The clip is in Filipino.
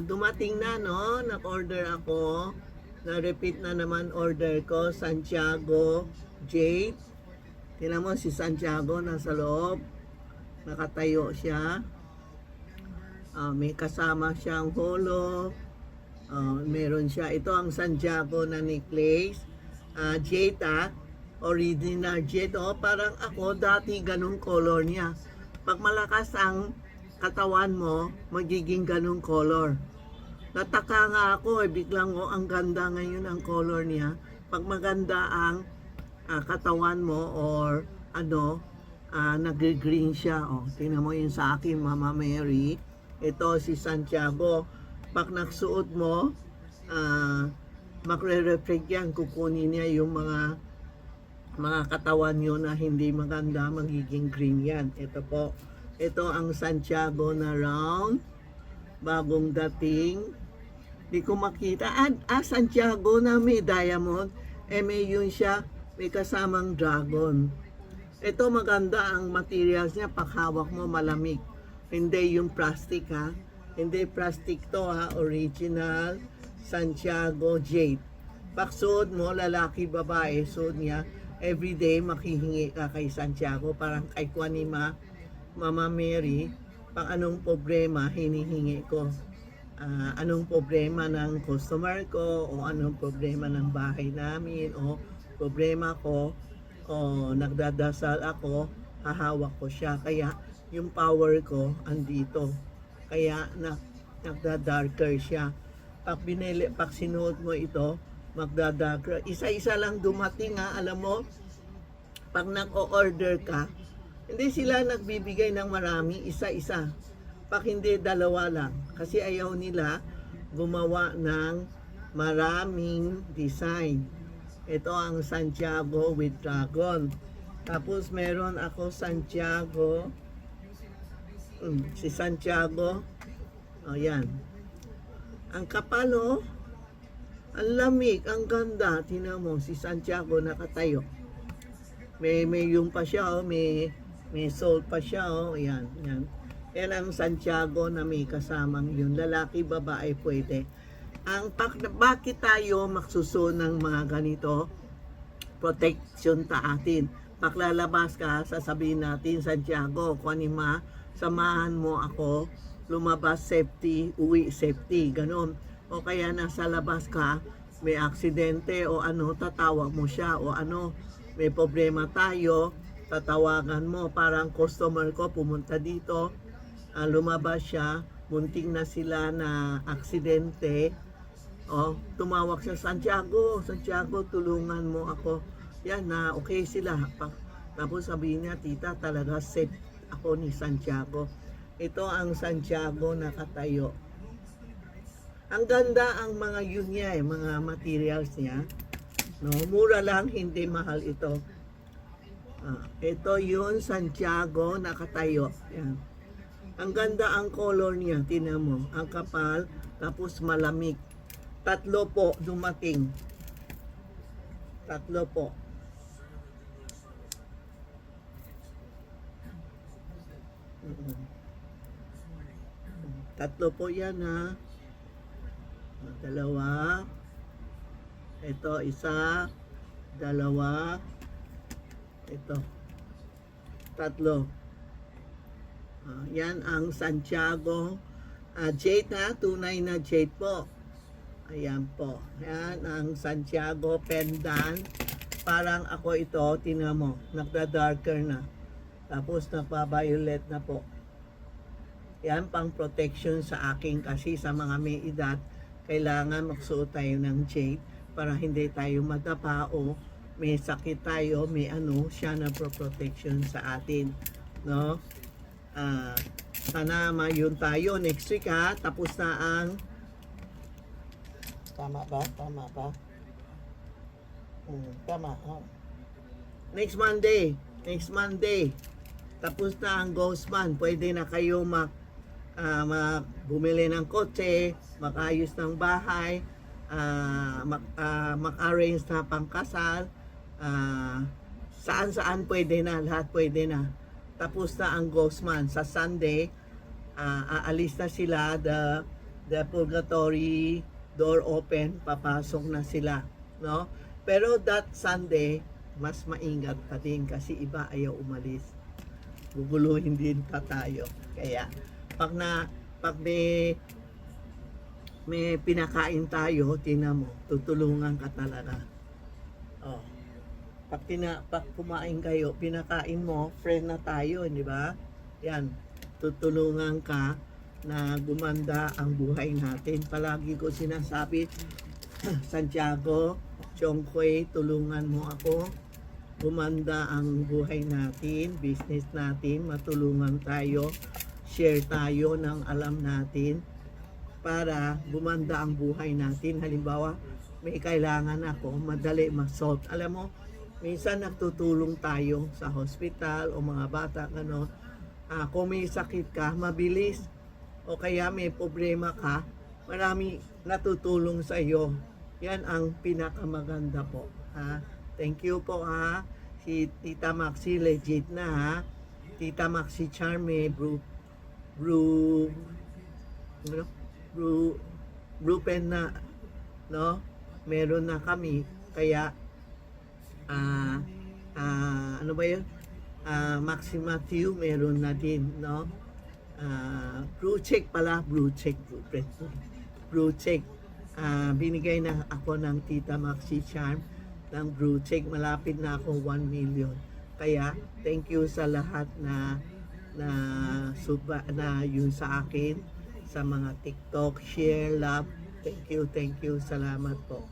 Dumating na, no? Nag-order ako. Na-repeat na naman order ko. Santiago Jade. Tingnan mo si Santiago nasa loob. Nakatayo siya. May kasama siyang holo. Meron siya. Ito ang Santiago na necklace. Jade, original jade. Parang ako dati ganun color niya. Pag malakas ang katawan mo, magiging ganung color. Nataka nga ako, biglang ang ganda ngayon ang color niya. Pag maganda ang katawan mo or nag-green siya. Tingnan mo yun sa akin, Mama Mary. Ito si Santiago. Pag nagsuot mo, magre-reflect yan. Kukunin niya yung mga katawan nyo na hindi maganda, magiging green yan. Ito po. Ito ang Santiago na round. Bagong dating. Di ko makita. Santiago na may diamond. May yun siya. May kasamang dragon. Ito maganda ang materials niya. Paghawak mo malamig. Hindi yung plastic Hindi plastic to Original Santiago Jade. Pagsuot mo, lalaki, babae, suot niya. Everyday makihingi ka kay Santiago. Parang kay Juanima, Mama Mary, pang anong problema hinihingi ko. Anong problema ng customer ko o anong problema ng bahay namin o problema ko o nagdadasal ako, hahawak ko siya. Kaya yung power ko andito. Kaya nagda-darker siya. Pag sinuot mo ito, magda-darker. Isa-isa lang dumating alam mo, pag nag-o-order ka, hindi sila nagbibigay ng marami, isa-isa. Pag hindi, dalawa lang. Kasi ayaw nila gumawa ng maraming design. Ito ang Santiago with dragon. Tapos meron ako Santiago. Si Santiago. Yan. Ang kapal ang lamig, ang ganda. Tingnan mo, si Santiago nakatayo. May yung pa siya, may soul pa siya, yan. Yan ang Santiago na may kasamang yun. Lalaki, babae, pwede. Bakit tayo magsusuot ng mga ganito? Protection ta atin. Paglalabas ka, sasabihin natin, Santiago, Juanima, samahan mo ako, lumabas safety, uwi safety, ganon. O kaya nasa labas ka, may aksidente o tatawag mo siya o may problema tayo, tatawagan mo. Parang customer ko pumunta dito, lumabas siya, munting na sila na aksidente. Tumawag siya, Santiago, tulungan mo ako. Yan okay sila. Tapos sabihin niya, tita, talaga safe ako ni Santiago. Ito ang Santiago nakatayo. Ang ganda ang mga yun niya, mga materials niya. Mura lang, hindi mahal ito. Ito yun, Santiago nakatayo. Yan. Ang ganda ang color niya, tingnan mo. Ang kapal, tapos malamig. 3 po dumating. 3 po. Tatlo po yan 2. Ito, 1, 2. Ito. 3. Yan ang Santiago Jade tunay na jade po. Ayan po. Yan ang Santiago pendant. Parang ako ito, tingnan mo, nagda-darker na. Tapos nagpa-violet na po. Yan pang protection sa akin kasi sa mga may edad, kailangan magsuot tayo ng jade para hindi tayo madapa o may sakit tayo, may siya na protection sa atin. No? Sana yun tayo next week tapos na ang tama ba? Tama. Next Monday tapos na ang Ghost Man. Pwede na kayo bumili ng kotse, makayos ng bahay, mag-arrange na pangkasal, saan pwede na, lahat pwede na. Tapos na ang Ghost Man. Sa Sunday, aalis na sila, the purgatory door open, papasok na sila, no? Pero that Sunday, mas maingat pa din kasi iba ayaw umalis. Guguluhin din pa tayo. Kaya, pag may pinakain tayo, tingnan mo, tutulungan ka talaga. Oh. Pag kumain kayo, pinakain mo, friend na tayo, di ba? Yan, tutulungan ka na gumanda ang buhay natin. Palagi ko sinasabi, Santiago, Chongquay, tulungan mo ako. Gumanda ang buhay natin, business natin, matulungan tayo, share tayo ng alam natin para gumanda ang buhay natin. Halimbawa, may kailangan ako, madali mag-solve. Alam mo, minsan nagtutulong tayo sa hospital o mga bata, ano, kung may sakit ka, mabilis, o kaya may problema ka, marami natutulong sa iyo. Yan ang pinakamaganda po. Ha? Thank you po ha. Si Tita Maxi legit na ha. Tita Maxi Charme, blue pen na, no? Meron na kami. Kaya, ano ba yun? Maxi Matthew, meron na din, no? Blue check pala, blue check. Binigay na ako ng Tita Maxi Charm ng blue check. Malapit na ako 1 million. Kaya, thank you sa lahat na yun sa akin, sa mga TikTok, share, love. Thank you. Salamat po.